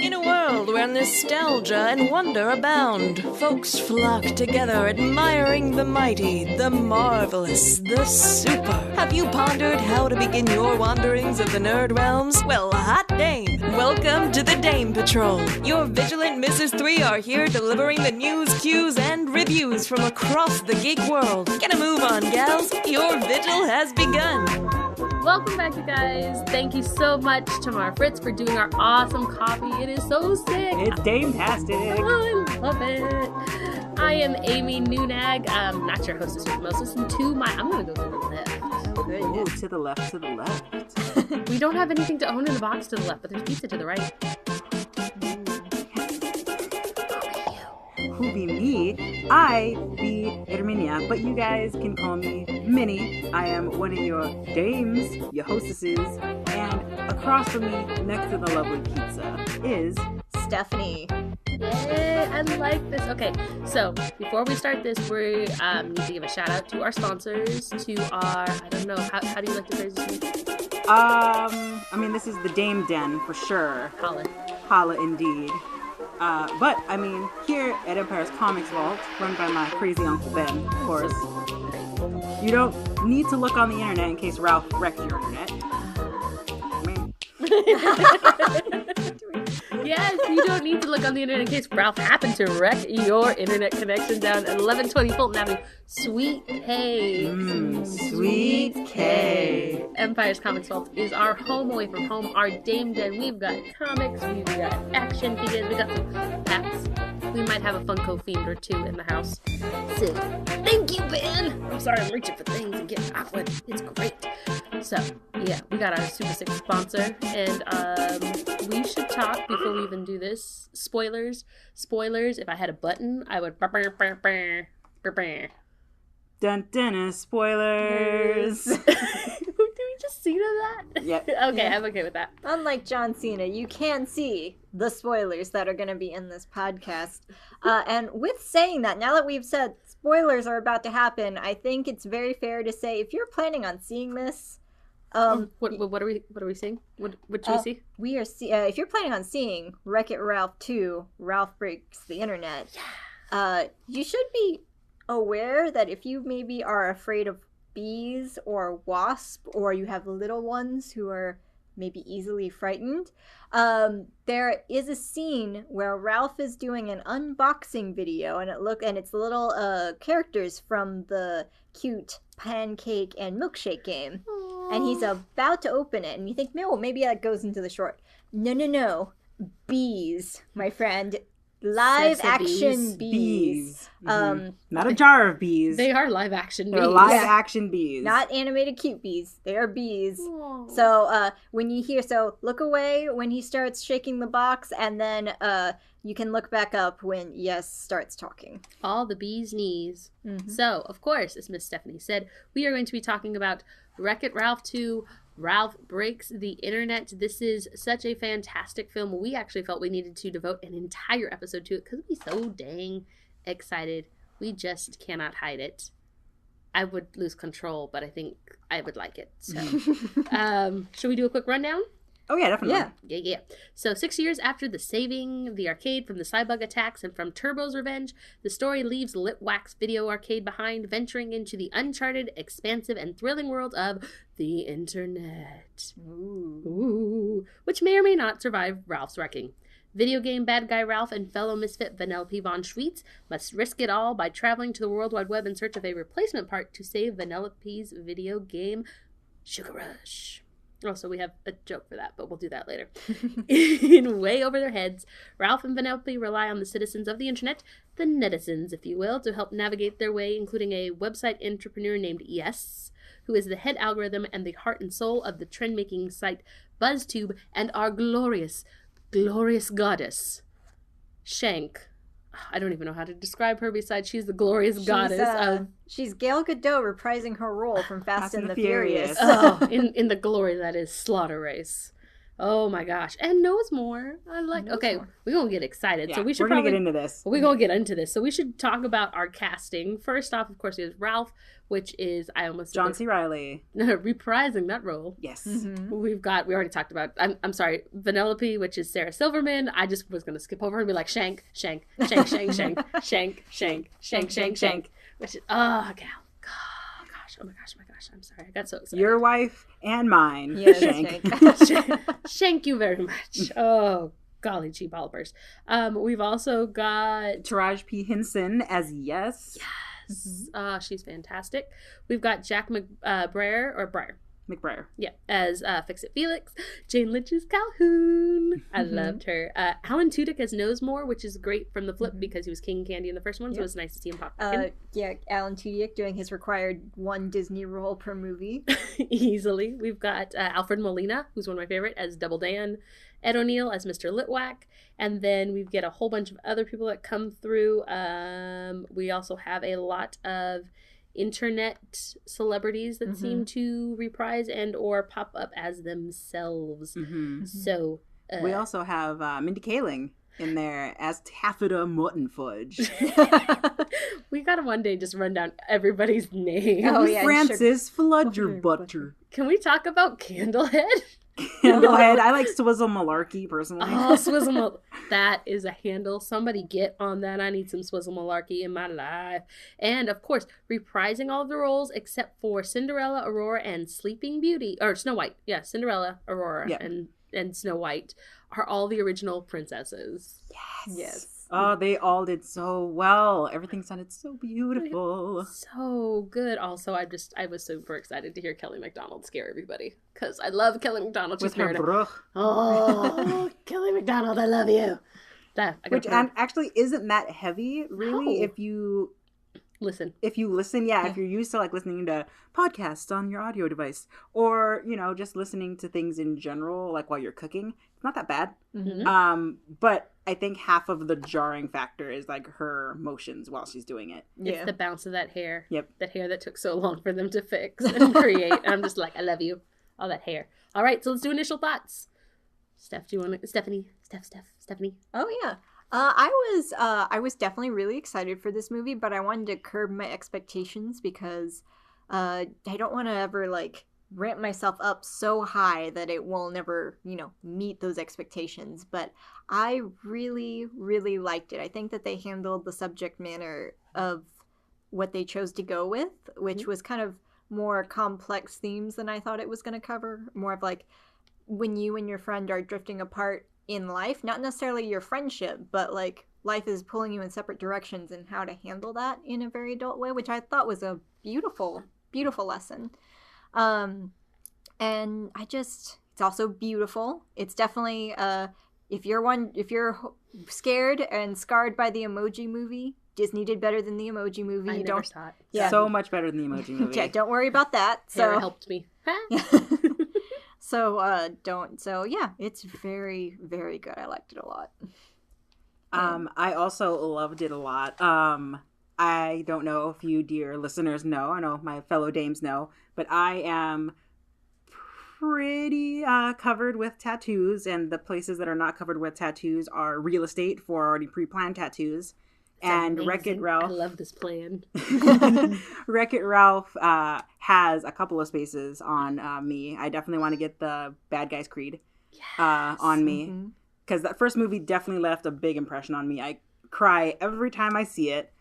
In a world where nostalgia and wonder abound, folks flock together admiring the mighty, the marvelous, the super. Have you pondered how to begin your wanderings of the nerd realms? Well, hot dame! Welcome to the Dame Patrol. Your vigilant Mrs. 3 are here delivering the news, cues, and reviews from across the geek world. Get a move on, gals. Your vigil has begun. Welcome back, you guys. Thank you so much to Tamara Fritz for doing our awesome coffee. It is so sick. It's Dame-tastic. Oh, I love it. I am Amy Noonag. Not your hostess with most. Listen to my... I'm going to go to the left. Ooh, to the left, to the left. We don't have anything to own in the box to the left, but there's pizza to the right. Who be me? I be Herminia, but you guys can call me Minnie. I am one of your dames, your hostesses, and across from me, next to the lovely pizza, is Stephanie. Yay, I like this. Okay, so before we start this, we need to give a shout out to our sponsors, to our, I don't know, how do you like to phrase this? I mean, this is the Dame Den for sure. Holla indeed. But, I mean, here at Empire's Comics Vault, run by my crazy Uncle Ben, of course, you don't need to look on the internet in case Ralph wrecked your internet. I mean... Yes, you don't need to look on the internet in case Ralph happened to wreck your internet connection down at 1120 Fulton Avenue. Sweet K. Sweet K. Empire's Comics Vault is our home away from home, our Dame Den. We've got comics, we've got action figures, we've got some packs. We might have a Funko Fiend or two in the house. So, thank you, Ben! I'm sorry, I'm reaching for things and getting off with it. It's great. So, yeah, we got our super sick sponsor, and we should talk before we even do this. Spoilers. If I had a button, I would... Dun dun, spoilers. Did we just see that? Yep. Okay, Yeah. I'm okay with that. Unlike John Cena, you can see the spoilers that are going to be in this podcast. And with saying that, now that we've said spoilers are about to happen, I think it's very fair to say if you're planning on seeing this, What are we seeing? What should we see? we are if you're planning on seeing Wreck-It Ralph 2, Ralph Breaks the Internet, you should be aware that if you maybe are afraid of bees or wasp, or you have little ones who are maybe easily frightened, there is a scene where Ralph is doing an unboxing video, and it's little characters from the cute pancake and milkshake game. Aww. And he's about to open it, and you think, no, maybe that goes into the short. No. Bees, my friend. Live action bees. Not a jar of bees. They are live action bees. They're live action bees. Not animated cute bees. They are bees. Aww. So when you hear, look away when he starts shaking the box, and then you can look back up when Yes starts talking. All the bees' knees. Mm-hmm. So, of course, as Miss Stephanie said, we are going to be talking about Wreck-It Ralph 2, Ralph Breaks the Internet. This is such a fantastic film. We actually felt we needed to devote an entire episode to it because we're so dang excited. We just cannot hide it. I would lose control, but I think I would like it. So, should we do a quick rundown? Oh, yeah, definitely. Yeah. So 6 years after the saving the arcade from the Cybug attacks and from Turbo's revenge, the story leaves Litwack's video arcade behind, venturing into the uncharted, expansive, and thrilling world of the internet. Ooh. Which may or may not survive Ralph's wrecking. Video game bad guy Ralph and fellow misfit Vanellope von Schweetz must risk it all by traveling to the World Wide Web in search of a replacement part to save Vanellope's video game Sugar Rush. Also, we have a joke for that, but we'll do that later. In way over their heads, Ralph and Vanellope rely on the citizens of the internet, the netizens, if you will, to help navigate their way, including a website entrepreneur named Yes, who is the head algorithm and the heart and soul of the trend-making site BuzzTube, and our glorious goddess, Shank. I don't even know how to describe her besides she's the glorious goddess. She's Gal Gadot reprising her role from Fast and the Furious. Oh, in the glory that is Slaughter Race. Oh my gosh. And knows more. I like Knows okay, more. we're gonna get excited. Yeah, So we should we're gonna probably get into this. we're gonna get into this. So we should talk about our casting. First off, of course, is Ralph, which is I almost John C. Reilly. reprising that role. Yes. We already talked about I'm sorry, Vanellope, which is Sarah Silverman. I just was gonna skip over and be like Shank, Shank, Shank, Shank, Shank, Shank, Shank, Shank, Shank, Shank. Which is gal. Oh my gosh, I'm sorry. I got so excited. Your wife and mine. Yes, Shank. Thank you very much. Oh, golly gee ballpers. We've also got Taraji P. Henson as Yes. she's fantastic. We've got Jack Breyer. McBrayer. Yeah, as Fix-It Felix. Jane Lynch's Calhoun. I loved her. Alan Tudyk as Knowsmore, which is great from the flip because he was King Candy in the first one, so it's nice to see him pop back in. Yeah, Alan Tudyk doing his required one Disney role per movie. Easily. We've got Alfred Molina, who's one of my favorite, as Double Dan. Ed O'Neill as Mr. Litwack. And then we get a whole bunch of other people that come through. We also have a lot of internet celebrities that seem to reprise and or pop up as themselves. So we also have Mindy Kaling in there as Taffeta Mutton Fudge. We gotta one day just run down everybody's names. Oh, yeah, Francis Fludgerbutter. Can we talk about Candlehead? Candlehead. I like Swizzle Malarkey personally. Oh, Swizzle that is a handle. Somebody get on that. I need some Swizzle Malarkey in my life. And of course, reprising all of the roles except for Cinderella, Aurora, and Sleeping Beauty. Or Snow White. Yeah, Cinderella, Aurora, and Snow White are all the original princesses. Yes. Oh, they all did so well. Everything sounded so beautiful. So good. Also, I was super excited to hear Kelly MacDonald scare everybody. Because I love Kelly MacDonald. She's With her bruch. Oh, Kelly MacDonald, I love you. Which actually isn't that heavy, really, No. if you listen. if you're used to like listening to podcasts on your audio device or, just listening to things in general, like while you're cooking, it's not that bad. But I think half of the jarring factor is like her motions while she's doing it. It's the bounce of that hair. Yep. That hair that took so long for them to fix and create. I'm just like, I love you. All that hair. All right, so let's do initial thoughts. Stephanie. Oh yeah. I was definitely really excited for this movie, but I wanted to curb my expectations because I don't want to ever like ramp myself up so high that it will never, meet those expectations. But I really, really liked it. I think that they handled the subject matter of what they chose to go with, which was kind of more complex themes than I thought it was going to cover. More of like when you and your friend are drifting apart in life, not necessarily your friendship, but like life is pulling you in separate directions and how to handle that in a very adult way, which I thought was a beautiful, beautiful lesson. And it's also beautiful. It's definitely, if you're scared and scarred by the Emoji Movie, Disney did better than the Emoji Movie. I never saw it. Yeah. So much better than the Emoji Movie. Yeah, don't worry about that. Sarah helped me. So yeah, it's very, very good. I liked it a lot. I also loved it a lot. I don't know if you dear listeners know, I know my fellow dames know, but I am pretty covered with tattoos, and the places that are not covered with tattoos are real estate for already pre-planned tattoos. And Wreck-It Ralph. I love this plan. Wreck-It Ralph has a couple of spaces on me. I definitely want to get the Bad Guys Creed on me. Because that first movie definitely left a big impression on me. I cry every time I see it.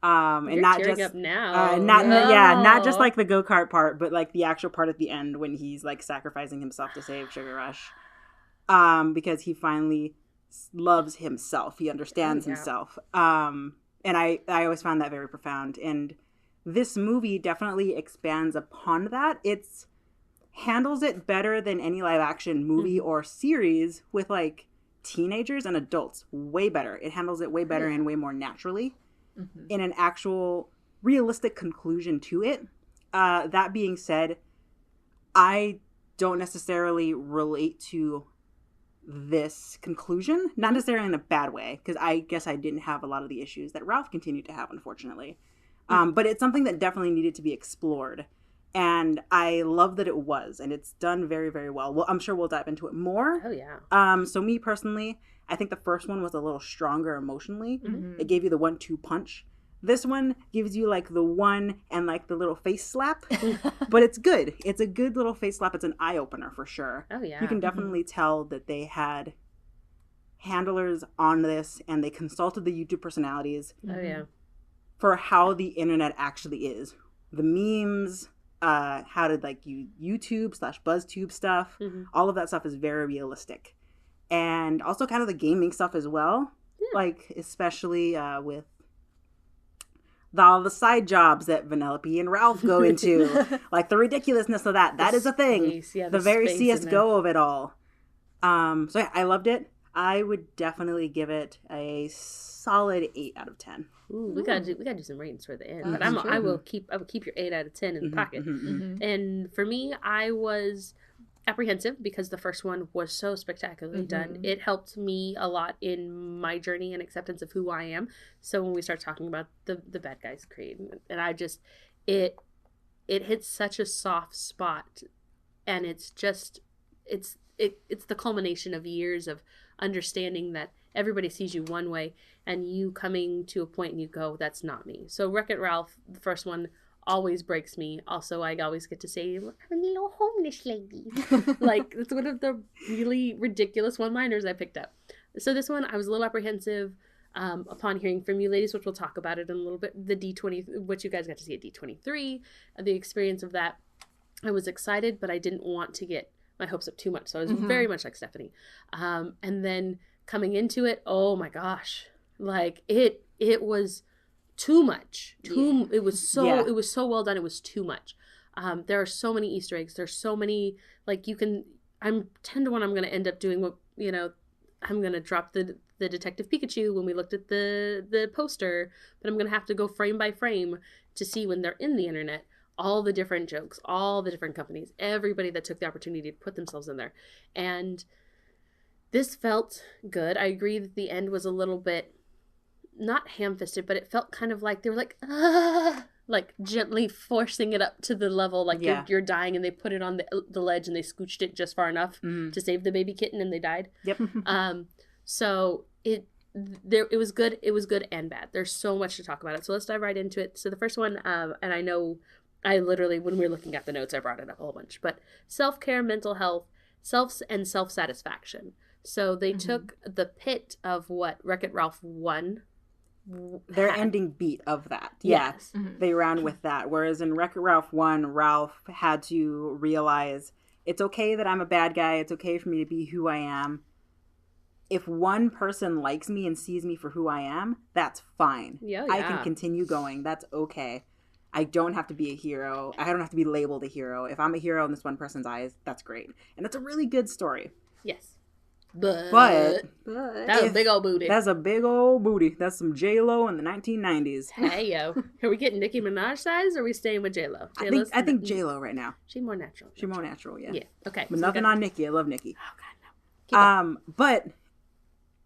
And You're not tearing just up now. not just like the go-kart part, but like the actual part at the end when he's like sacrificing himself to save Sugar Rush. Because he finally loves himself. He understands himself. And I always found that very profound. And this movie definitely expands upon that. It's handles it better than any live action movie or series with like teenagers and adults. Way better. It handles it way better and way more naturally in an actual realistic conclusion to it. That being said, I don't necessarily relate to this conclusion, not necessarily in a bad way, because I guess I didn't have a lot of the issues that Ralph continued to have, unfortunately. But it's something that definitely needed to be explored. And I love that it was, and it's done very, very well. Well, I'm sure we'll dive into it more. Oh, yeah. So me personally, I think the first one was a little stronger emotionally. Mm-hmm. It gave you the 1-2 punch. This one gives you like the one and like the little face slap, but it's good. It's a good little face slap. It's an eye opener for sure. Oh, yeah. You can definitely tell that they had handlers on this, and they consulted the YouTube personalities Oh, yeah. for how the internet actually is. The memes, how did like YouTube / BuzzTube stuff, all of that stuff is very realistic. And also kind of the gaming stuff as well. Yeah. Like especially with all the side jobs that Vanellope and Ralph go into. Like the ridiculousness of that. That is a thing. Yeah, the very CSGO of it all. So yeah, I loved it. I would definitely give it a solid 8 out of 10. Ooh, we gotta do some ratings for the end. But I will keep your 8 out of 10 in the pocket. And for me, I was apprehensive because the first one was so spectacularly done. It helped me a lot in my journey and acceptance of who I am. So when we start talking about the bad guys creed, and I just it hits such a soft spot, and it's the culmination of years of understanding that everybody sees you one way, and you coming to a point and you go, that's not me. So Wreck-It Ralph, the first one, always breaks me. Also, I always get to say, I'm a little homeless lady. Like, it's one of the really ridiculous one-liners I picked up. So this one, I was a little apprehensive upon hearing from you ladies, which we'll talk about it in a little bit, the D20, which you guys got to see at D23, the experience of that. I was excited, but I didn't want to get my hopes up too much. So I was very much like Stephanie. And then coming into it, oh my gosh, like it was too much. It was so well done. It was too much. There are so many Easter eggs. There's so many, like I'm 10 to 1. I'm going to end up doing what, I'm going to drop the Detective Pikachu when we looked at the poster, but I'm going to have to go frame by frame to see when they're in the internet, all the different jokes, all the different companies, everybody that took the opportunity to put themselves in there. And this felt good. I agree that the end was a little bit, not ham-fisted, but it felt kind of like they were like, like gently forcing it up to the level, like you're dying, and they put it on the ledge and they scooched it just far enough to save the baby kitten, and they died. Yep. So it was good. It was good and bad. There's so much to talk about it. So let's dive right into it. So the first one, and I know I literally, when we were looking at the notes, I brought it up a whole bunch, but self-care, mental health, self-satisfaction. So they took the pit of what Wreck-It Ralph 1 their ending beat of that. Yes. They ran with that. Whereas in Wreck-It Ralph 1, Ralph had to realize it's okay that I'm a bad guy. It's okay for me to be who I am. If one person likes me and sees me for who I am, that's fine. Yeah. I can continue going. That's okay. I don't have to be a hero. I don't have to be labeled a hero. If I'm a hero in this one person's eyes, that's great. And it's a really good story. Yes. But that was a big old booty. That's a big old booty. That's some J-Lo in the 1990s. Hey, yo. Are we getting Nicki Minaj size, or are we staying with J-Lo? I think J-Lo right now. She's more natural. She's more natural, yeah. Yeah, okay. But nothing on Nicki. I love Nicki. Oh, God, no. But,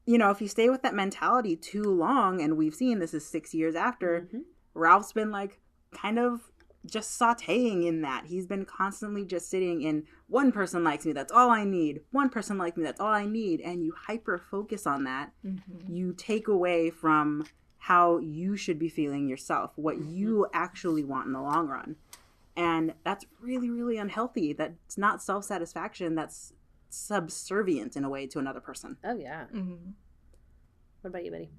if you stay with that mentality too long, and we've seen this is 6 years after, Ralph's been like kind of just sauteing in that. He's been constantly just sitting in, one person likes me, that's all I need. One person likes me, that's all I need. And you hyper focus on that. You take away from how you should be feeling yourself, what you actually want in the long run. And that's really, really unhealthy. That's not self-satisfaction. That's subservient in a way to another person. Oh, yeah. What about you, Betty?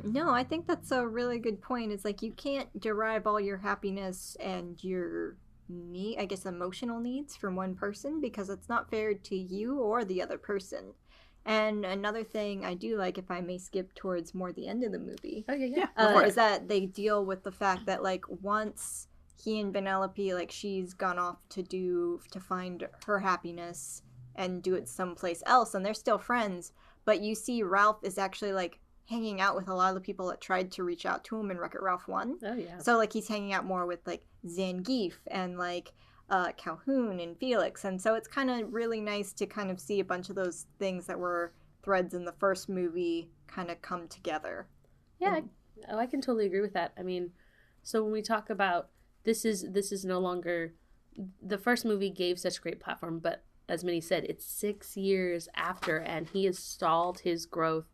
No, I think that's a really good point. It's like you can't derive all your happiness and your emotional needs from one person, because it's not fair to you or the other person. And another thing I do like, if I may skip towards more the end of the movie, is that they deal with the fact that, like, once he and Vanellope, like, she's gone off to find her happiness and do it someplace else, and they're still friends, but you see Ralph is actually, like, hanging out with a lot of the people that tried to reach out to him in Wreck-It Ralph 1. Oh, yeah. So, like, he's hanging out more with, like, Zangief and, like, Calhoun and Felix. And so it's kind of really nice to kind of see a bunch of those things that were threads in the first movie kind of come together. Yeah, I can totally agree with that. I mean, so when we talk about this is no longer, the first movie gave such a great platform, but as Minnie said, it's 6 years after, and he has stalled his growth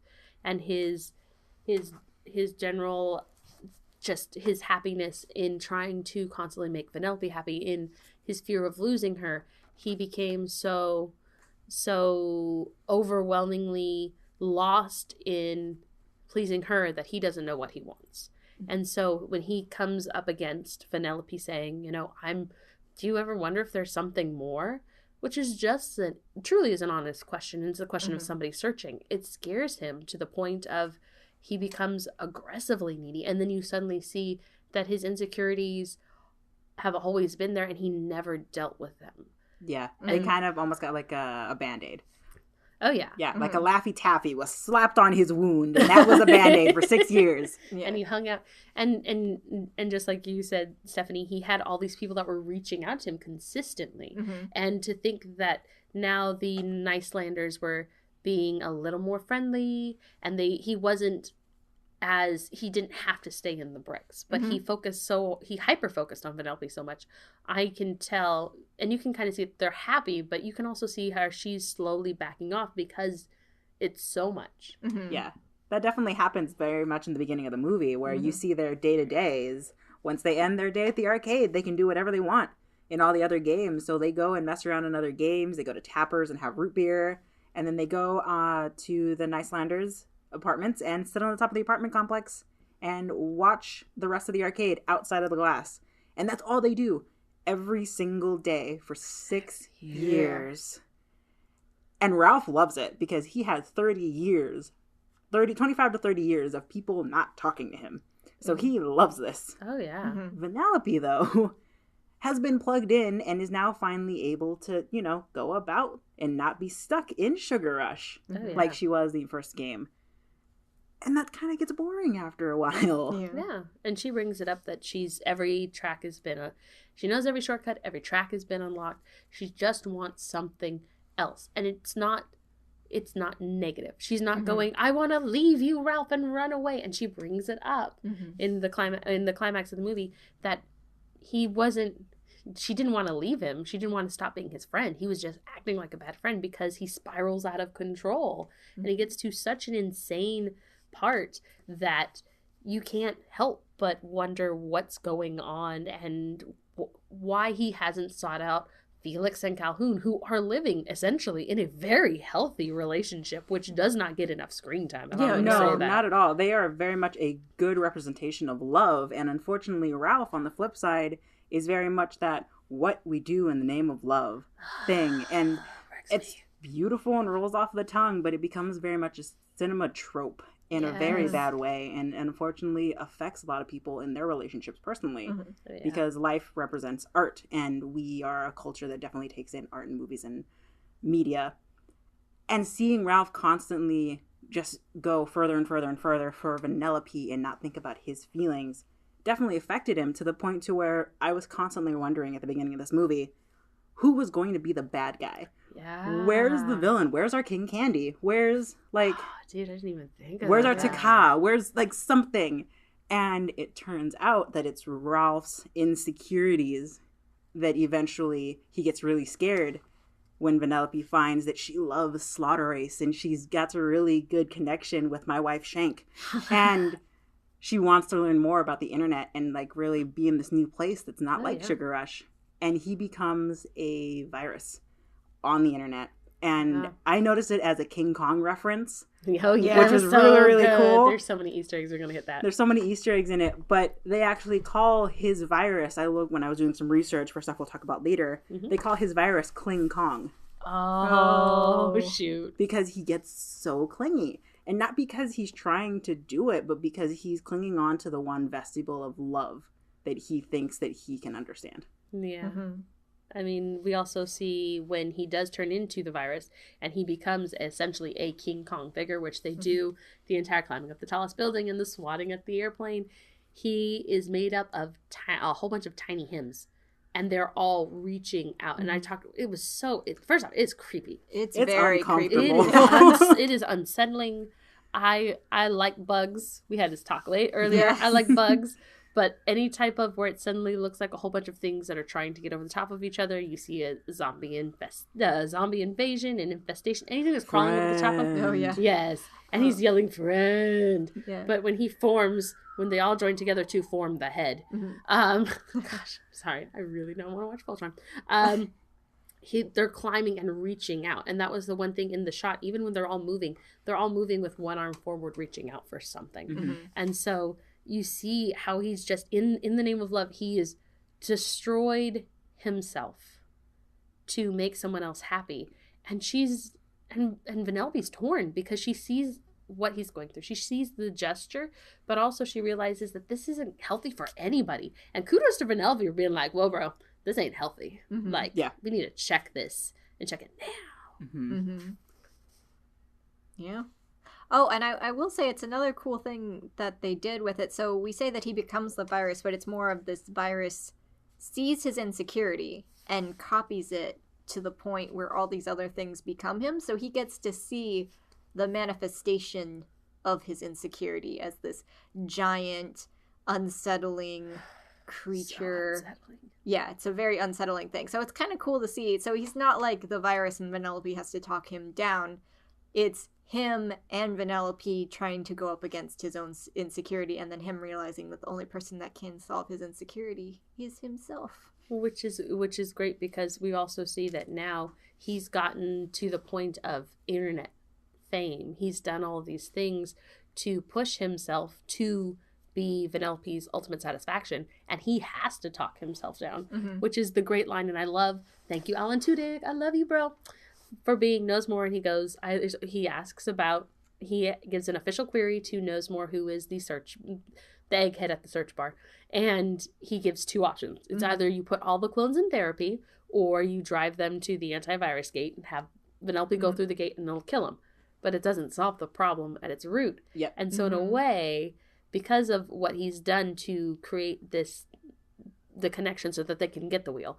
and his general, just his happiness in trying to constantly make Vanellope happy, in his fear of losing her. He became so overwhelmingly lost in pleasing her that he doesn't know what he wants. And so when he comes up against Vanellope saying, you know, do you ever wonder if there's something more? Which is just truly is an honest question. And it's a question of somebody searching. It scares him to the point of he becomes aggressively needy. And then you suddenly see that his insecurities have always been there and he never dealt with them. Yeah. They kind of almost got like a Band-Aid. Oh, yeah. Yeah, like a Laffy Taffy was slapped on his wound, and that was a Band-Aid for 6 years. Yeah. And he hung out. And just like you said, Stephanie, he had all these people that were reaching out to him consistently. And to think that now the Nicelanders were being a little more friendly, and he didn't have to stay in the bricks, but he hyper-focused on Vanellope so much. I can tell, and you can kind of see they're happy, but you can also see how she's slowly backing off because it's so much. Yeah, that definitely happens very much in the beginning of the movie, where you see their day-to-days. Once they end their day at the arcade, they can do whatever they want in all the other games. So they go and mess around in other games. They go to Tappers and have root beer, and then they go to the Nicelanders' apartments and sit on the top of the apartment complex and watch the rest of the arcade outside of the glass. And that's all they do every single day for 6 years. And Ralph loves it because he had 25 to 30 years of people not talking to him. So he loves this. Oh, yeah. Vanellope, though, has been plugged in and is now finally able to, you know, go about and not be stuck in Sugar Rush like she was the first game. And that kind of gets boring after a while. Yeah. And she brings it up that every track has been she knows every shortcut, every track has been unlocked. She just wants something else. And it's not negative. She's not going, I want to leave you, Ralph, and run away. And she brings it up in the climax of the movie that she didn't want to leave him. She didn't want to stop being his friend. He was just acting like a bad friend because he spirals out of control. And he gets to such an insane part that you can't help but wonder what's going on and why he hasn't sought out Felix and Calhoun, who are living essentially in a very healthy relationship, which does not get enough screen time. No, not at all. They are very much a good representation of love, and unfortunately Ralph, on the flip side, is very much that what we do in the name of love thing. And it's beautiful and rolls off the tongue, but it becomes very much a cinema trope in a very bad way, and unfortunately affects a lot of people in their relationships personally, because life represents art, and we are a culture that definitely takes in art and movies and media. And seeing Ralph constantly just go further and further and further for Vanellope and not think about his feelings definitely affected him, to the point to where I was constantly wondering at the beginning of this movie, who was going to be the bad guy? Yeah. Where's the villain? Where's our King Candy? Where's, like... dude, I didn't even think of where's that. our Taka? Where's, like, something? And it turns out that it's Ralph's insecurities that eventually he gets really scared when Vanellope finds that she loves Slaughter Race and she's got a really good connection with my wife Shank. And she wants to learn more about the internet and, like, really be in this new place that's not Sugar Rush. And he becomes a virus on the internet. And I noticed it as a King Kong reference. Oh, yeah. Which was really, really cool. There's so many Easter eggs. We're going to hit that. There's so many Easter eggs in it. But they actually call his virus, when I was doing some research for stuff we'll talk about later, they call his virus Kling Kong. Oh, shoot. Because he gets so clingy. And not because he's trying to do it, but because he's clinging on to the one vestibule of love that he thinks that he can understand. Yeah. I mean, we also see when he does turn into the virus and he becomes essentially a King Kong figure, which they do the entire climbing up the tallest building and the swatting at the airplane. He is made up of a whole bunch of tiny hymns, and they're all reaching out. And first off, it's creepy. It's very creepy. It is unsettling. I like bugs. We had this talk earlier. I like bugs. But any type of where it suddenly looks like a whole bunch of things that are trying to get over the top of each other, you see a zombie invasion and infestation. Anything that's crawling over the top of. Oh yeah. Yes, and he's yelling friend. Yeah. But when they all join together to form the head. Gosh, sorry, I really don't want to watch Voltron. They're climbing and reaching out, and that was the one thing in the shot. Even when they're all moving with one arm forward, reaching out for something. And so you see how he's just in the name of love, he is destroyed himself to make someone else happy. And and Vanellope's torn because she sees what he's going through. She sees the gesture, but also she realizes that this isn't healthy for anybody. And kudos to Vanellope for being like, whoa, bro, this ain't healthy. Like, we need to check this and check it now. Yeah. Oh, and I will say it's another cool thing that they did with it. So we say that he becomes the virus, but it's more of this virus sees his insecurity and copies it to the point where all these other things become him. So he gets to see the manifestation of his insecurity as this giant, unsettling creature. So unsettling. Yeah, it's a very unsettling thing. So it's kind of cool to see. So he's not like the virus and Vanellope has to talk him down. It's him and Vanellope trying to go up against his own insecurity, and then him realizing that the only person that can solve his insecurity is himself. Which is great because we also see that now he's gotten to the point of internet fame. He's done all of these things to push himself to be Vanellope's ultimate satisfaction, and he has to talk himself down, which is the great line. And I love, thank you, Alan Tudyk, I love you, bro, for being Knows More. And he goes, he gives an official query to Knows More, who is the egghead at the search bar, and he gives two options. It's either you put all the clones in therapy, or you drive them to the antivirus gate and have Vanellope go through the gate and it'll kill him. But it doesn't solve the problem at its root. Yep. And so in a way, because of what he's done to create the connection so that they can get the wheel,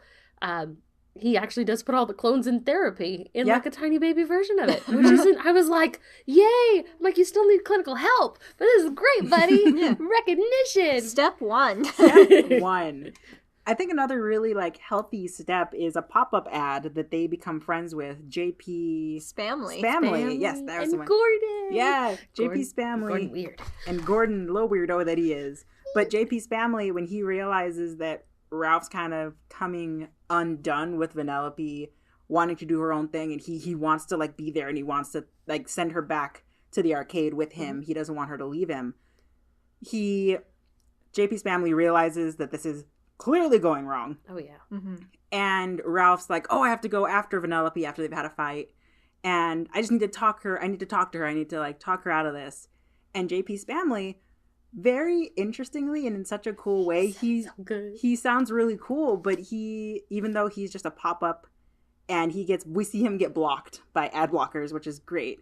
he actually does put all the clones in therapy in like a tiny baby version of it, which isn't, I was like, yay, I'm like, you still need clinical help, but this is great, buddy. Recognition. Step one. Step one. I think another really like healthy step is a pop-up ad that they become friends with. JP Spamley. Yes, that was and the one. Gordon. Yeah, JP Spamley. Gordon weird. And Gordon, little weirdo that he is. But JP Spamley, when he realizes that Ralph's kind of coming undone with Vanellope wanting to do her own thing, and he wants to like be there, and he wants to like send her back to the arcade with him. He doesn't want her to leave him. JP Spamley realizes that this is clearly going wrong. Oh yeah. And Ralph's like, oh, I have to go after Vanellope after they've had a fight, and I just need to talk her. I need to talk to her. I need to like talk her out of this. And JP Spamley, very interestingly and in such a cool way, he sounds really cool, but even though he's just a pop-up, and we see him get blocked by ad blockers, which is great,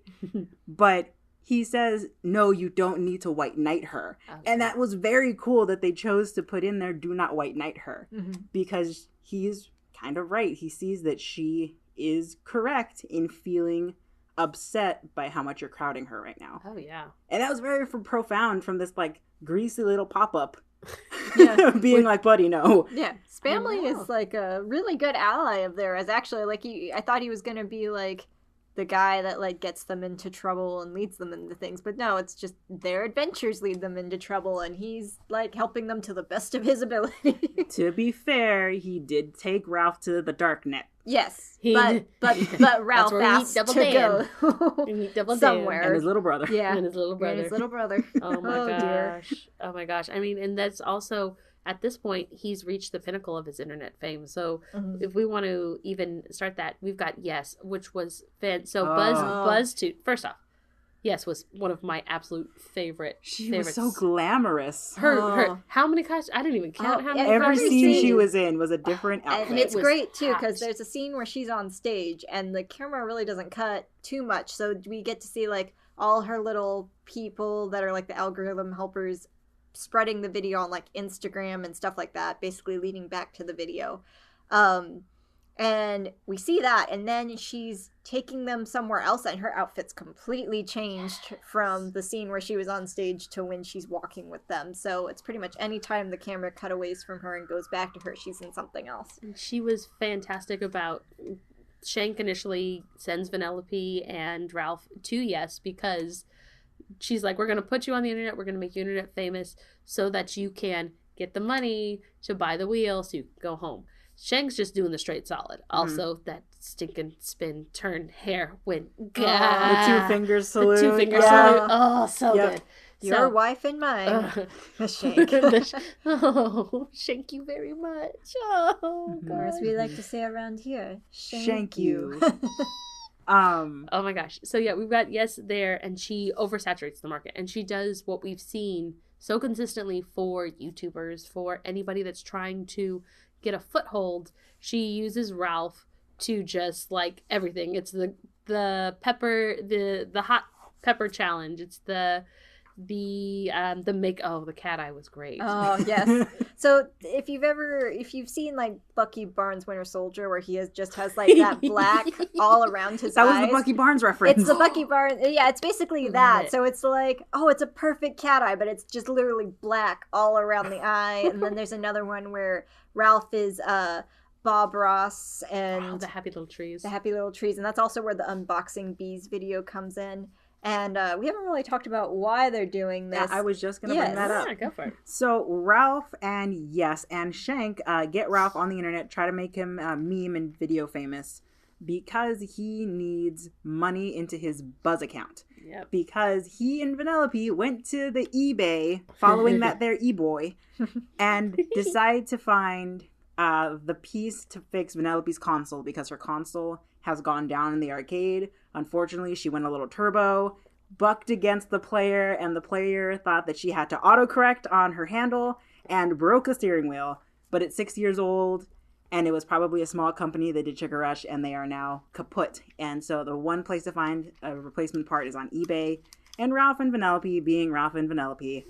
but he says, no, you don't need to white knight her. Okay. And that was very cool that they chose to put in there, do not white knight her, because he's kind of right. He sees that she is correct in feeling upset by how much you're crowding her right now. Oh, yeah. And that was very profound from this, like, greasy little pop-up. Being like, buddy, no. Yeah. Spamley is, like, a really good ally of theirs. Actually, like, I thought he was going to be, like, the guy that, like, gets them into trouble and leads them into things. But no, it's just their adventures lead them into trouble, and he's, like, helping them to the best of his ability. To be fair, he did take Ralph to the dark net. Yes, but Ralph asked to go somewhere. And his little brother. Yeah, and his little brother. Oh my gosh. Dear. Oh my gosh. I mean, and that's also, at this point, he's reached the pinnacle of his internet fame. So if we want to even start that, we've got Yes, which was BuzzToot. First off, Yes was one of my absolute favorites. She was so glamorous. Her how many costumes? I didn't even count how many. Every scene she was in was a different outfit. And it's great too, because there's a scene where she's on stage and the camera really doesn't cut too much, so we get to see like all her little people that are like the algorithm helpers spreading the video on like Instagram and stuff like that, basically leading back to the video. And we see that, and then she's taking them somewhere else, and her outfit's completely changed from the scene where she was on stage to when she's walking with them. So it's pretty much any time the camera cutaways from her and goes back to her, she's in something else. And she was fantastic about... Shank initially sends Vanellope and Ralph to Yes because she's like, we're going to put you on the internet, we're going to make you internet famous so that you can get the money to buy the wheel so you can go home. Shank's just doing the straight solid. Also, that stinking spin turn hair went. The 2 fingers salute. The 2 fingers salute. Oh, so good. Your wife and mine. Shank. Shank you very much. Oh, God. Or as we like to say around here, Shank you. Oh my gosh. So yeah, we've got Yes there, and she oversaturates the market, and she does what we've seen so consistently for YouTubers, for anybody that's trying to get a foothold. She uses Ralph to just like everything. It's the pepper, the hot pepper challenge. It's the cat eye was great. Oh yes. So if you've seen like Bucky Barnes Winter Soldier, where he has like that black all around his eyes. That was the Bucky Barnes reference. It's the Bucky Barnes. Yeah, it's basically that. So it's like, oh, it's a perfect cat eye, but it's just literally black all around the eye. And then there's another one where Ralph is Bob Ross and the Happy Little Trees. The Happy Little Trees, and that's also where the unboxing bees video comes in. And we haven't really talked about why they're doing this. I was just going to bring that up. Yeah, go for it. So Ralph and Shank get Ralph on the internet, try to make him meme and video famous because he needs money into his Buzz account. Yep. Because he and Vanellope went to the eBay, following that their e-boy, and decided to find the piece to fix Vanellope's console because her console has gone down in the arcade. Unfortunately, she went a little turbo, bucked against the player, and the player thought that she had to autocorrect on her handle and broke the steering wheel. But it's 6 years old, and it was probably a small company that did Sugar Rush, and they are now kaput. And so the one place to find a replacement part is on eBay. And Ralph and Vanellope, being Ralph and Vanellope,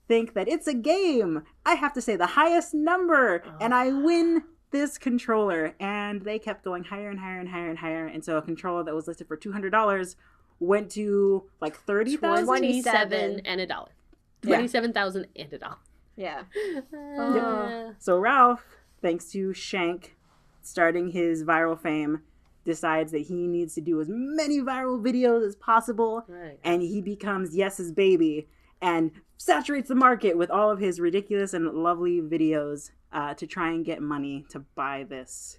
think that it's a game. I have to say the highest number, and I win this controller. And they kept going higher and higher and higher and higher. And so a controller that was listed for $200 went to like $30,000. 27 and a dollar. $27,000 and a dollar. Yeah. So Ralph, thanks to Shank starting his viral fame, decides that he needs to do as many viral videos as possible. Right. And he becomes Yes's baby and saturates the market with all of his ridiculous and lovely videos to try and get money to buy this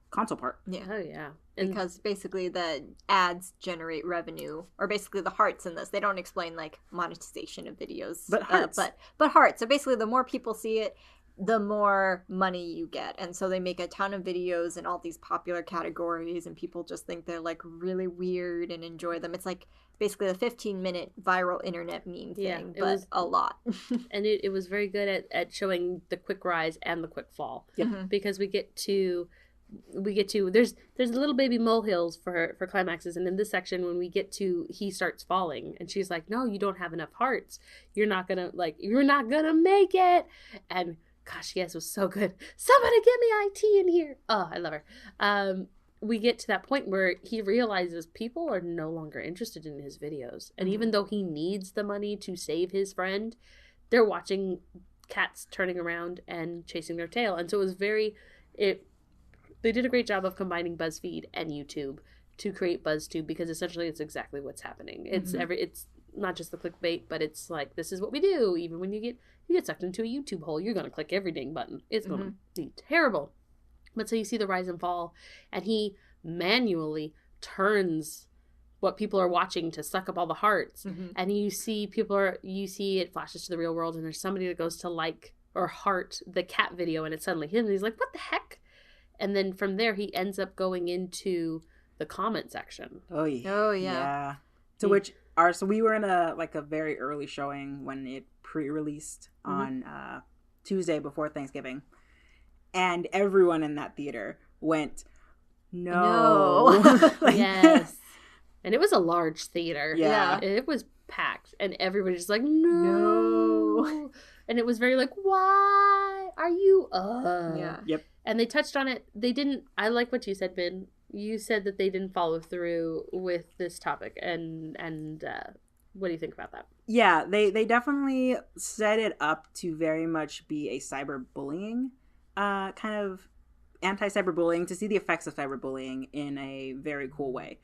console part. Yeah. Oh, yeah. Because basically the ads generate revenue, or basically the hearts in this. They don't explain like monetization of videos. But hearts. But hearts. So basically the more people see it, the more money you get. And so they make a ton of videos in all these popular categories, and people just think they're like really weird and enjoy them. It's like basically a 15-minute viral internet meme thing, but was a lot. And it was very good at showing the quick rise and the quick fall. Yep. Mm-hmm. Because we get to there's little baby molehills for climaxes, and in this section when we get to he starts falling and she's like, no, you don't have enough hearts, you're not gonna make it. And gosh, yes, it was so good. Somebody get me IT in here. Oh, I love her. We get to that point where he realizes people are no longer interested in his videos. And even though he needs the money to save his friend, they're watching cats turning around and chasing their tail. And so it was they did a great job of combining BuzzFeed and YouTube to create BuzzTube, because essentially it's exactly what's happening. It's it's not just the clickbait, but it's like, this is what we do. Even when you get sucked into a YouTube hole, you're going to click every dang button. It's going to be terrible. But so you see the rise and fall, and he manually turns what people are watching to suck up all the hearts. And you see it flashes to the real world, and there's somebody that goes to like or heart the cat video, and it's suddenly him, and he's like, what the heck? And then from there, he ends up going into the comment section. Oh, yeah. Oh, yeah. So we were in a very early showing when it pre-released on Tuesday before Thanksgiving. And everyone in that theater went, no. Yes. And it was a large theater. Yeah. It was packed. And everybody just like, no. And it was very like, why are you? Yeah. Yep. And they touched on it. They didn't. I like what you said, Ben. You said that they didn't follow through with this topic, and what do you think about that? Yeah, they definitely set it up to very much be a cyberbullying, kind of anti-cyberbullying, to see the effects of cyberbullying in a very cool way.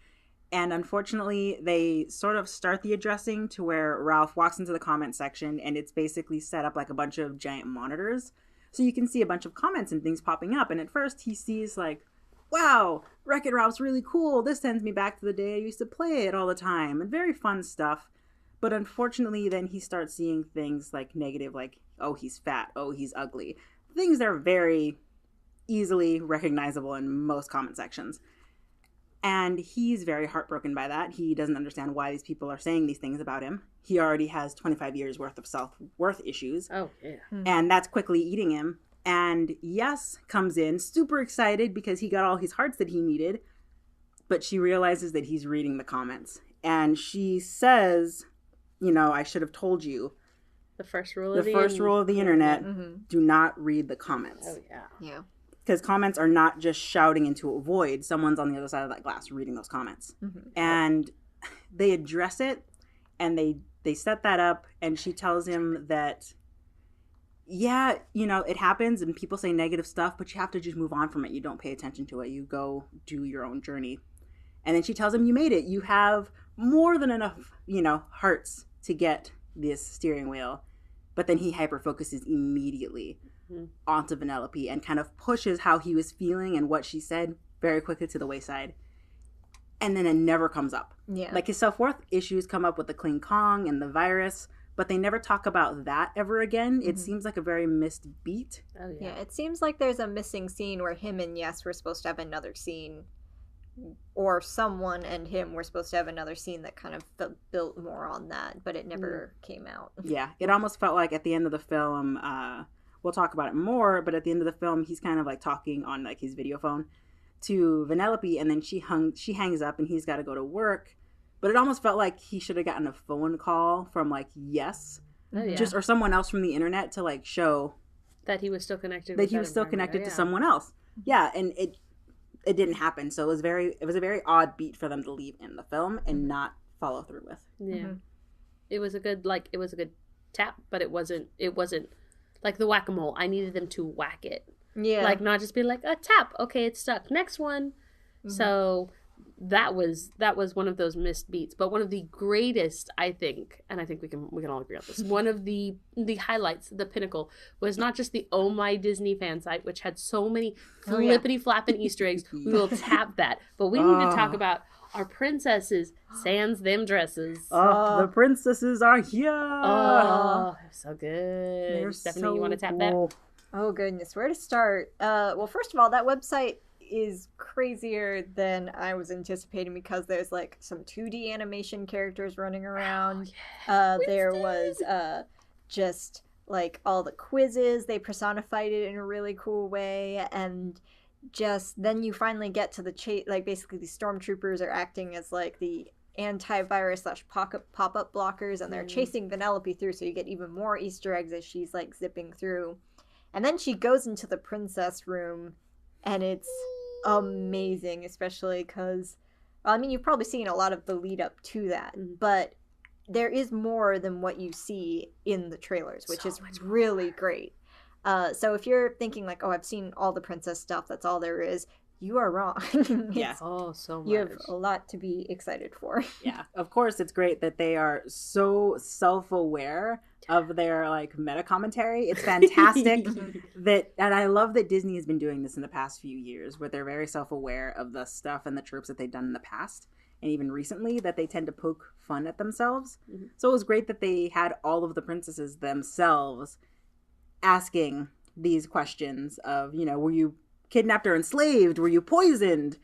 And unfortunately, they sort of start the addressing to where Ralph walks into the comment section, and it's basically set up like a bunch of giant monitors. So you can see a bunch of comments and things popping up. And at first he sees like, wow, Wreck-It Ralph's really cool. This sends me back to the day I used to play it all the time. And very fun stuff. But unfortunately, then he starts seeing things like negative, like, oh, he's fat. Oh, he's ugly. Things that are very easily recognizable in most comment sections. And he's very heartbroken by that. He doesn't understand why these people are saying these things about him. He already has 25 years worth of self-worth issues. Oh, yeah. And that's quickly eating him. And Yes comes in super excited because he got all his hearts that he needed. But she realizes that he's reading the comments. And she says, you know, I should have told you. The first rule of the internet, do not read the comments. Oh, yeah. Yeah. Because comments are not just shouting into a void. Someone's on the other side of that glass reading those comments. And they address it, and they set that up, and she tells him that, yeah, you know, it happens, and people say negative stuff, but you have to just move on from it. You don't pay attention to it. You go do your own journey. And then she tells him, you made it. You have more than enough, you know, hearts to get this steering wheel. But then he hyper-focuses immediately onto Vanellope and kind of pushes how he was feeling and what she said very quickly to the wayside. And then it never comes up. Yeah. Like his self-worth issues come up with the Kling Kong and the virus, but they never talk about that ever again. It seems like a very missed beat. Oh, Yeah, it seems like there's a missing scene where him and Yes were supposed to have another scene, or someone and him were supposed to have another scene that kind of built more on that, but it never came out. Yeah, it almost felt like at the end of the film, we'll talk about it more, but at the end of the film, he's kind of like talking on like his video phone to Vanellope, and then she hangs up and he's got to go to work. But it almost felt like he should have gotten a phone call from like Yes, or someone else from the internet to like show that he was still connected. That he was still connected to someone else. Yeah, and it didn't happen. So it was a very odd beat for them to leave in the film and not follow through with. Yeah, it was a good tap, but it wasn't like the whack-a-mole. I needed them to whack it. Yeah, like not just be like a tap. Okay, it's stuck. Next one. So that was one of those missed beats, but one of the greatest, I think, and I think we can all agree on this. One of the highlights, the pinnacle, was not just the Oh My Disney fan site, which had so many flippity flapping Easter eggs. We will tap that, but we need to talk about our princesses sans them dresses. Oh, the princesses are here. Oh, so good. They're Stephanie, so you want to tap cool. that? Oh goodness, where to start? Well, first of all, that website is crazier than I was anticipating because there's like some 2D animation characters running around. There was just like all the quizzes. They personified it in a really cool way, and just then you finally get to the like basically the stormtroopers are acting as like the antivirus / pop-up blockers, and they're chasing Vanellope through, so you get even more Easter eggs as she's like zipping through. And then she goes into the princess room, and it's amazing, especially because, well, I mean, you've probably seen a lot of the lead up to that, but there is more than what you see in the trailers, which is really great. So if you're thinking like, oh, I've seen all the princess stuff, that's all there is, you are wrong. Yeah. So much. You have a lot to be excited for. Yeah. Of course, it's great that they are so self-aware of their like meta commentary. It's fantastic and I love that Disney has been doing this in the past few years, where they're very self-aware of the stuff and the tropes that they've done in the past, and even recently that they tend to poke fun at themselves. So it was great that they had all of the princesses themselves asking these questions of, you know, were you kidnapped or enslaved? Were you poisoned?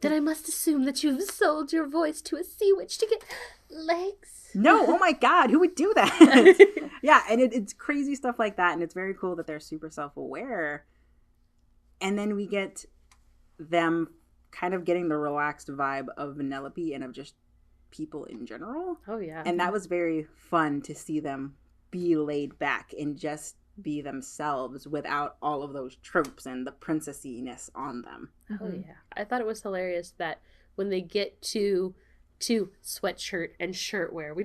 Then I must assume that you've sold your voice to a sea witch to get legs. No, oh my God, who would do that? Yeah, and it's crazy stuff like that, and it's very cool that they're super self-aware. And then we get them kind of getting the relaxed vibe of Vanellope and of just people in general. Oh, yeah. And that was very fun to see them be laid back and just be themselves without all of those tropes and the princessiness on them. Oh yeah. I thought it was hilarious that when they get to sweatshirt and shirtwear, we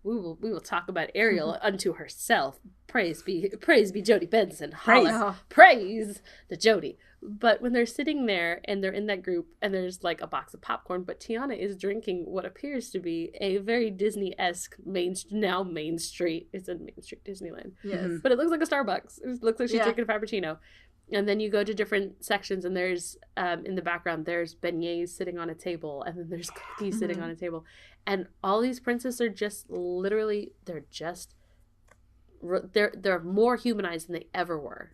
will talk about Ariel unto herself. Praise be Jodie Benson. Holla. Praise the Jodie. But when they're sitting there and they're in that group and there's like a box of popcorn, but Tiana is drinking what appears to be a very Disney-esque Main Street. It's in Main Street Disneyland. Yes. But it looks like a Starbucks. It looks like she's drinking a Frappuccino. And then you go to different sections and there's, in the background, there's beignets sitting on a table and then there's cookies sitting on a table. And all these princesses are just literally, they're more humanized than they ever were.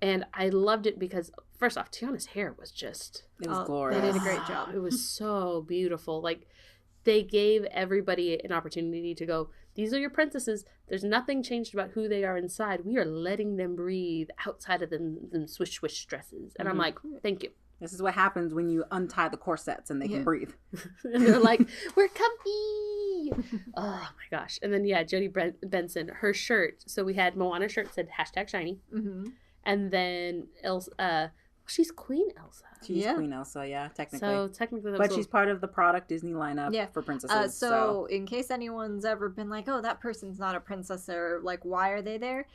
And I loved it because, first off, Tiana's hair was just... It was glorious. They did a great job. It was so beautiful. Like, they gave everybody an opportunity to go, these are your princesses. There's nothing changed about who they are inside. We are letting them breathe outside of them swish, swish dresses. And I'm like, thank you. This is what happens when you untie the corsets and they can breathe. And they're like, we're comfy. Oh my gosh. And then, Jodie Benson, her shirt. So we had Moana's shirt said #shiny. Mm-hmm. And then Elsa, she's Queen Elsa. She's Queen Elsa, technically. So technically, but she's part of the product Disney lineup for princesses. So in case anyone's ever been like, oh, that person's not a princess, or like, why are they there?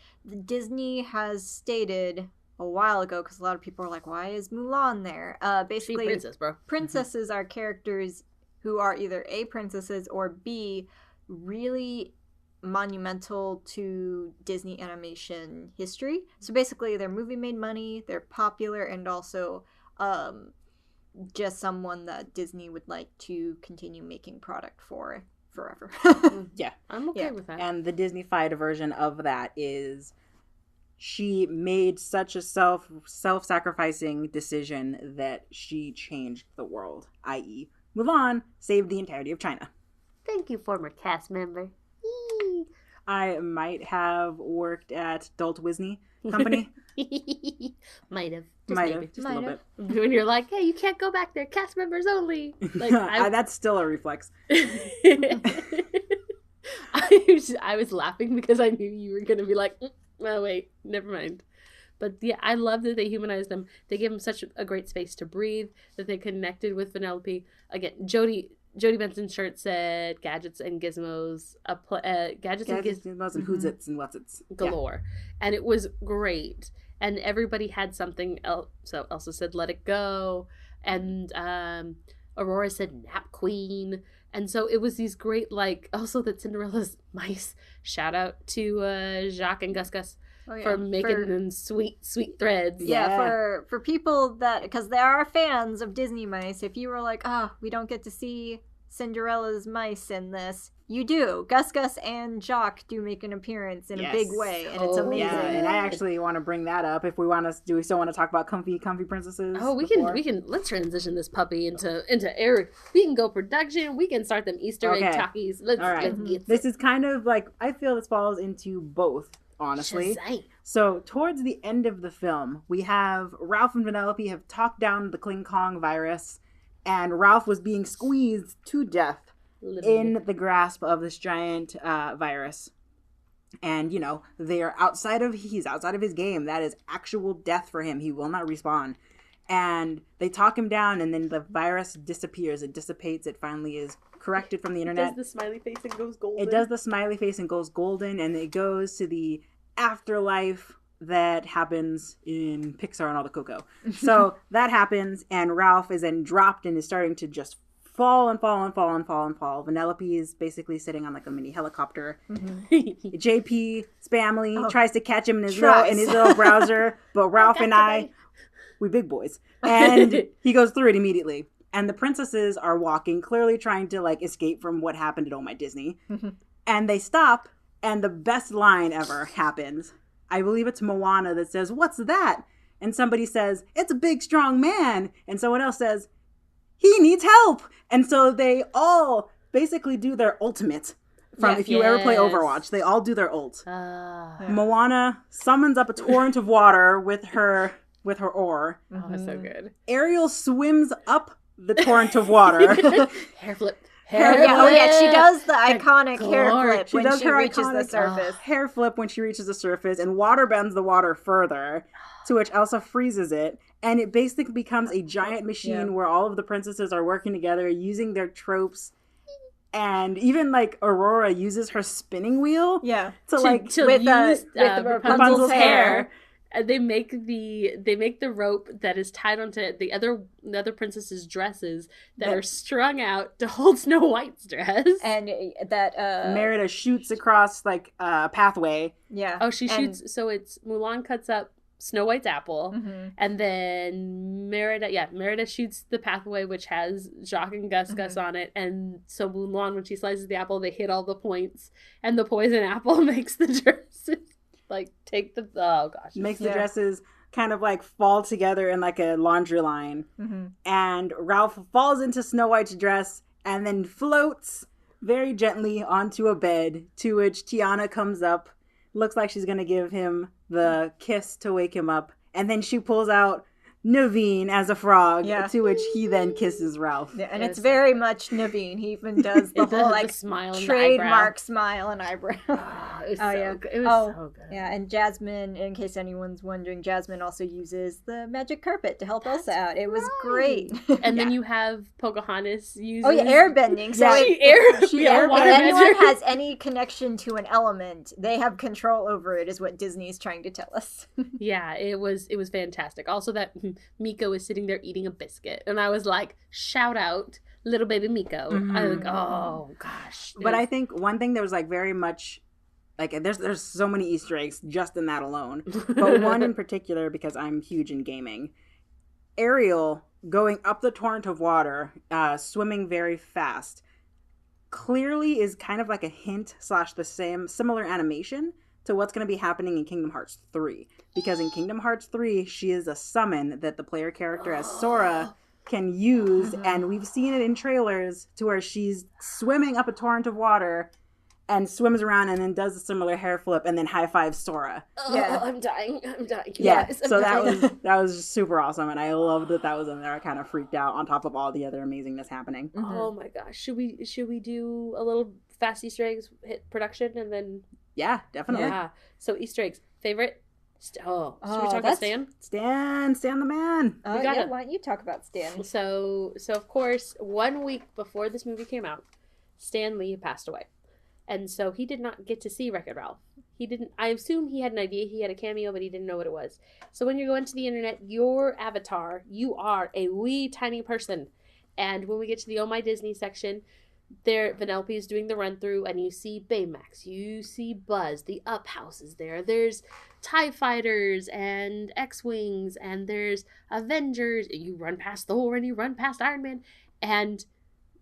Disney has stated a while ago, because a lot of people are like, why is Mulan there? Basically, she's princess, bro. Princesses are characters who are either A, princesses, or B, really monumental to Disney animation history. So basically, their movie made money, they're popular, and also just someone that Disney would like to continue making product for forever. I'm okay with that. And the Disney-fied version of that is she made such a self-sacrificing decision that she changed the world, i.e. Mulan saved the entirety of China. Thank you, former cast member. I might have worked at Dalt Disney Company. Might have. Just a little bit. When you're like, hey, you can't go back there. Cast members only. Like, that's still a reflex. I was laughing because I knew you were going to be like, oh, wait, never mind. But yeah, I love that they humanized them. They gave them such a great space to breathe, that they connected with Vanellope. Again, Jodie Benson's shirt said gadgets and gizmos, gadgets and gizmos and who's-its and what's-its galore. And it was great. And everybody had something else. So Elsa said, let it go. And Aurora said, nap queen. And so it was these great, like, also that Cinderella's mice. Shout out to Jacques and Gus for making them sweet, sweet threads. Yeah, for people that, because there are fans of Disney mice, if you were like, we don't get to see Cinderella's mice in this, you do. Gus and Jacques do make an appearance in a big way, and it's amazing. Yeah, and I actually want to bring that up. If we want to, do we still want to talk about comfy princesses? Oh, we can. Let's transition this puppy into air. We can go production. We can start them Easter egg talkies. Let's get this is kind of like, I feel this falls into both, honestly. Shazam. So towards the end of the film, we have Ralph and Vanellope have talked down the Kling Kong virus, and Ralph was being squeezed to death in the grasp of this giant virus. And, he's outside of his game. That is actual death for him. He will not respawn. And they talk him down, and then the virus disappears. It dissipates. It finally is corrected from the internet. It does the smiley face and goes golden. It does the smiley face and goes golden, and it goes to the afterlife that happens in Pixar and all the Coco. So that happens, and Ralph is then dropped and is starting to just fall. Vanellope is basically sitting on like a mini helicopter. JP's family tries to catch him in his little browser, but Ralph and I, we big boys. And he goes through it immediately. And the princesses are walking, clearly trying to like escape from what happened at Oh My Disney. And they stop, and the best line ever happens. I believe it's Moana that says, "What's that?" And somebody says, "It's a big, strong man." And someone else says, "He needs help." And so they all basically do their ultimate. If you ever play Overwatch, they all do their ult. Moana summons up a torrent of water with her oar. Oh, that's so good. Ariel swims up the torrent of water. Hair flip. She does the iconic hair flip when does she her reaches the iconic, surface. Hair flip when she reaches the surface, and water bends the water further, to which Elsa freezes it, and it basically becomes a giant machine where all of the princesses are working together, using their tropes. And even like Aurora uses her spinning wheel, to use Rapunzel's hair. And they make the rope that is tied onto the other princesses' dresses that are strung out to hold Snow White's dress. And that Merida shoots across like a pathway. Yeah. Oh, she shoots. So it's Mulan cuts up Snow White's apple, and then Merida shoots the pathway, which has Jacques and Gus on it, and so Mulan, when she slices the apple, they hit all the points, and the poison apple makes the dresses like take the makes the dresses kind of like fall together in like a laundry line, and Ralph falls into Snow White's dress and then floats very gently onto a bed, to which Tiana comes up. Looks like she's going to give him the kiss to wake him up. And then she pulls out Naveen as a frog, to which he then kisses Ralph. Yeah, and it's very much Naveen. He even does the whole like smile trademark smile and eyebrow. It was so good. Yeah, and Jasmine, in case anyone's wondering, Jasmine also uses the magic carpet to help Elsa out. It was great. And then you have Pocahontas use airbending. So if anyone has any connection to an element, they have control over it, is what Disney's trying to tell us. Yeah, it was fantastic. Also that Miko is sitting there eating a biscuit, and I was like, shout out little baby Miko. I was like, oh gosh. But I think one thing that was like very much like, there's so many Easter eggs just in that alone, but one in particular, because I'm huge in gaming, Ariel going up the torrent of water, swimming very fast, clearly is kind of like a hint / the similar animation to what's going to be happening in Kingdom Hearts 3. Because in Kingdom Hearts 3, she is a summon that the player character as Sora can use, and we've seen it in trailers to where she's swimming up a torrent of water and swims around and then does a similar hair flip and then high fives Sora. Oh, I'm dying. Yeah, so that was super awesome, and I loved that was in there. I kind of freaked out on top of all the other amazingness happening. Oh my gosh, should we do a little fast Easter eggs, hit production, and then yeah, definitely. Yeah. So Easter eggs, favorite. Should we talk about Stan? Stan the man. Why don't you talk about Stan? So of course, 1 week before this movie came out, Stan Lee passed away. And so he did not get to see Wreck-It Ralph. I assume he had an idea, he had a cameo, but he didn't know what it was. So when you're going to the internet, your avatar, you are a wee tiny person. And when we get to the Oh My Disney section, there Vanellope is doing the run through, and you see Baymax, you see Buzz, the Up House is there, there's TIE Fighters and X-Wings, and there's Avengers, you run past Thor and you run past Iron Man, and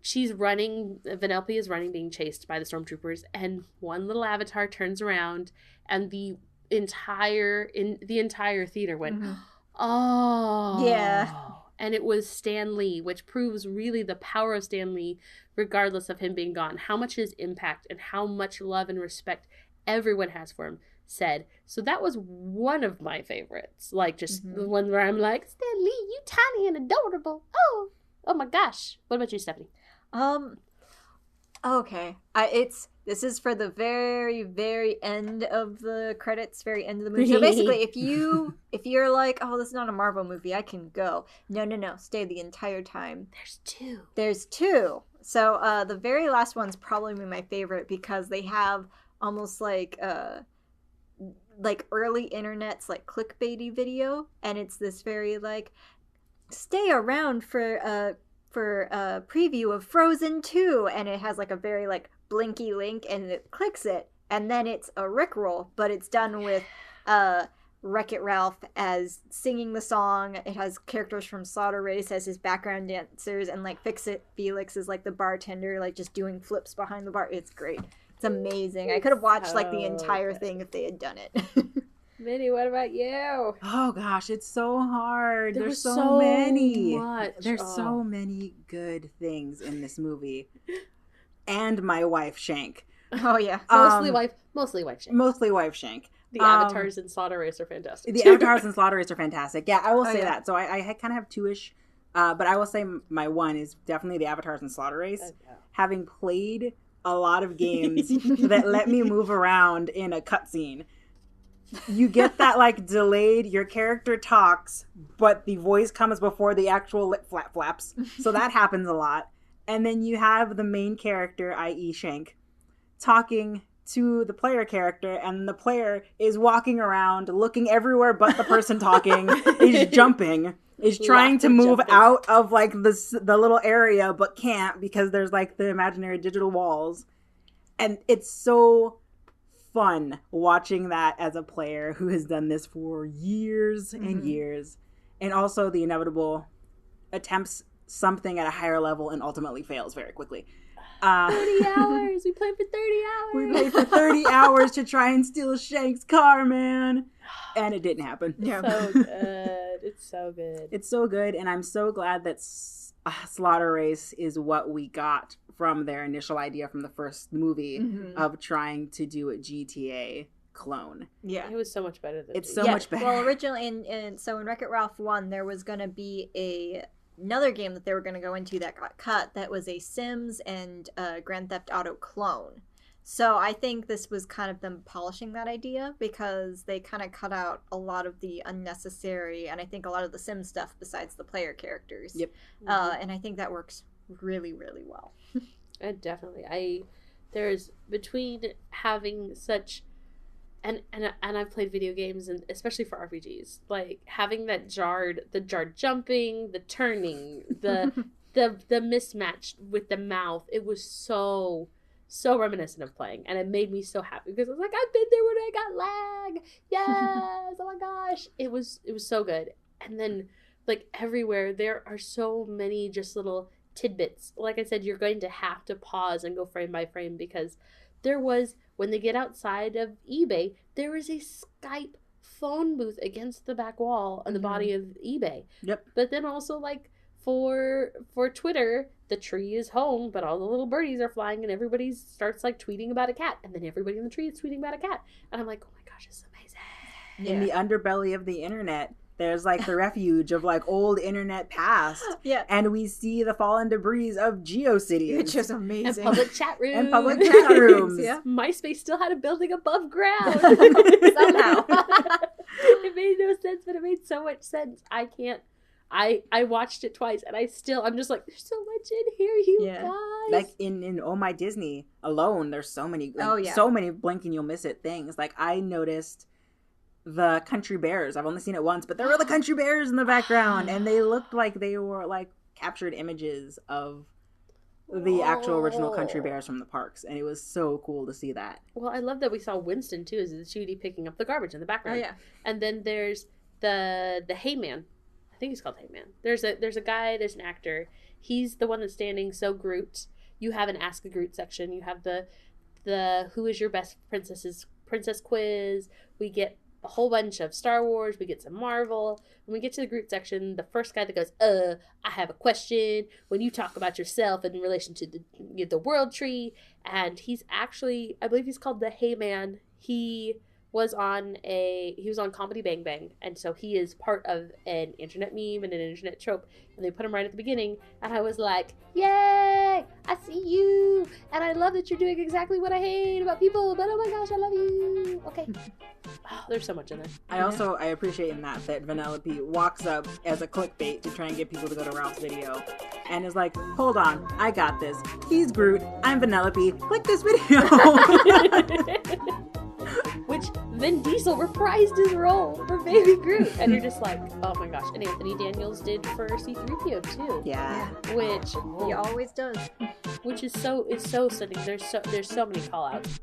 Vanellope is running, being chased by the stormtroopers, and one little avatar turns around, and the entire theater went, oh. Yeah. And it was Stan Lee, which proves really the power of Stan Lee, regardless of him being gone. How much his impact and how much love and respect everyone has for him said. So that was one of my favorites. Like, just the one where I'm like, Stan Lee, you tiny and adorable. Oh my gosh. What about you, Stephanie? Okay. This is for the very, very end of the credits, very end of the movie. So basically, if you're like, oh, this is not a Marvel movie, I can go. No, stay the entire time. There's two. So the very last one's probably my favorite because they have almost like early internet's like clickbaity video, and it's this very like, stay around for a preview of Frozen 2, and it has like a very like blinky link, and it clicks it, and then it's a Rickroll, but it's done with Wreck-It Ralph as singing the song. It has characters from Slaughter Race as his background dancers, and like Fix-It Felix is like the bartender, like just doing flips behind the bar. It's great. It's amazing. I could have watched like the entire thing if they had done it. Minnie, what about you? Oh gosh, it's so hard. There's so so many. much. There's so many good things in this movie. And my wife Shank. Oh yeah. Mostly wife Shank. Mostly wife Shank. The avatars in Slaughter Race are fantastic. The avatars in Slaughter Race are fantastic. Yeah, I will say that. So I kind of have two-ish But I will say my one is definitely the Avatars and Slaughter Race. Oh, yeah. Having played a lot of games that let me move around in a cutscene, you get that like delayed, your character talks, but the voice comes before the actual lip flaps. So that happens a lot. And then you have the main character, i.e. Shank, talking to the player character, and the player is walking around, looking everywhere but the person talking, is jumping, is trying to move out of like the little area, but can't because there's like the imaginary digital walls. And it's so fun watching that as a player who has done this for years and years, and also the inevitable attempts something at a higher level and ultimately fails very quickly. 30 hours. We played for 30 hours. We played for 30 hours to try and steal Shank's car, man, and it didn't happen. So good. It's so good. It's so good, and I'm so glad that Slaughter Race is what we got from their initial idea from the first movie of trying to do a GTA clone. Yeah. It was so much better than It's so much better. Well, originally, so in Wreck-It Ralph 1, there was going to be another game that they were going to go into that got cut that was a Sims and Grand Theft Auto clone. So I think this was kind of them polishing that idea because they kind of cut out a lot of the unnecessary and I think a lot of the Sim stuff besides the player characters. Yep. And I think that works really, really well. Definitely. There's between having such and I've played video games and especially for RPGs, like having the jarred jumping, the turning, the mismatch with the mouth. It was so reminiscent of playing, and it made me so happy because I was like, I've been there when I got lag. Yes, oh my gosh, it was so good. And then like everywhere there are so many just little tidbits. Like I said, you're going to have to pause and go frame by frame because there was, when they get outside of eBay, there is a Skype phone booth against the back wall on the body of eBay. Yep. But then also like for Twitter, the tree is home, but all the little birdies are flying and everybody starts like tweeting about a cat. And then everybody in the tree is tweeting about a cat. And I'm like, oh my gosh, it's amazing. In the underbelly of the internet, there's like the refuge of like old internet past. Yeah. And we see the fallen debris of GeoCities. Which is amazing. And public chat rooms. And public chat rooms. Yeah. MySpace still had a building above ground. Somehow. It made no sense, but it made so much sense. I watched it twice and I'm just like, there's so much in here, you guys. Like in Oh My Disney alone, there's so many, so many blink and you'll miss it things. Like I noticed the country bears. I've only seen it once, but there were the country bears in the background and they looked like they were like captured images of the actual original country bears from the parks, and it was so cool to see that. Well, I love that we saw Winston too as the Judy picking up the garbage in the background. Oh yeah. And then there's the Hayman. I think he's called Hayman. There's a guy, there's an actor. He's the one that's standing. So Groot. You have an Ask a Groot section. You have the Who is your best princess quiz. We get a whole bunch of Star Wars. We get some Marvel. When we get to the Groot section, the first guy that goes, I have a question. When you talk about yourself in relation to the world tree, and he's actually, I believe he's called the Hayman. He was on Comedy Bang Bang, and so he is part of an internet meme and an internet trope, and they put him right at the beginning, and I was like, yay, I see you, and I love that you're doing exactly what I hate about people, but oh my gosh, I love you. Okay. Oh, there's so much in there. I appreciate in that Vanellope walks up as a clickbait to try and get people to go to Ralph's video and is like, hold on, I got this. He's Groot, I'm Vanellope, click this video. Which Vin Diesel reprised his role for Baby Groot, and you're just like, oh my gosh. And Anthony Daniels did for C-3PO too. Yeah. Which He always does. Which is so stunning. There's so many call outs.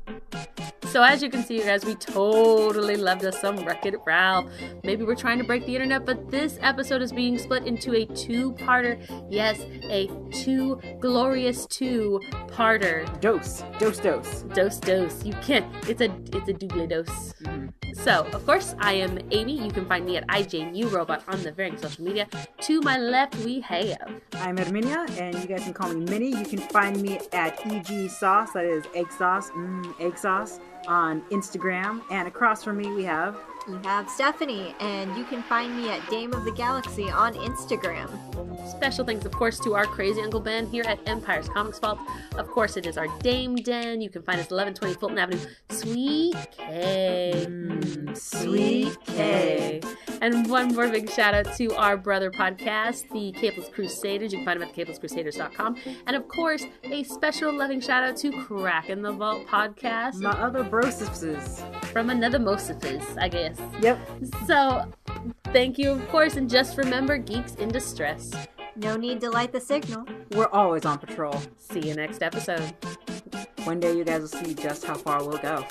So as you can see, you guys, we totally loved us some Wreck-It Ralph. Maybe we're trying to break the internet, but this episode is being split into a two-parter. Yes, a glorious two-parter. Dose. Dose. You can't. It's a double dose. Mm-hmm. So, of course, I am Amy. You can find me at IJNURobot on the varying social media. To my left, we have... I'm Herminia, and you guys can call me Minnie. You can find me at EG Sauce, that is egg sauce, on Instagram. And across from me, we have... You have Stephanie, and you can find me at Dame of the Galaxy on Instagram. Special thanks, of course, to our crazy Uncle Ben here at Empire's Comics Vault. Of course, it is our Dame Den. You can find us at 1120 Fulton Avenue. Sweet K. Sweet K. And one more big shout out to our brother podcast, the Capeless Crusaders. You can find them at thecaplesscrusaders.com. And of course, a special loving shout out to Crack in the Vault podcast. My other brosises. From another Mosifus, I guess. Yep. So, thank you, of course, and just remember, geeks in distress. No need to light the signal. We're always on patrol. See you next episode. One day you guys will see just how far we'll go.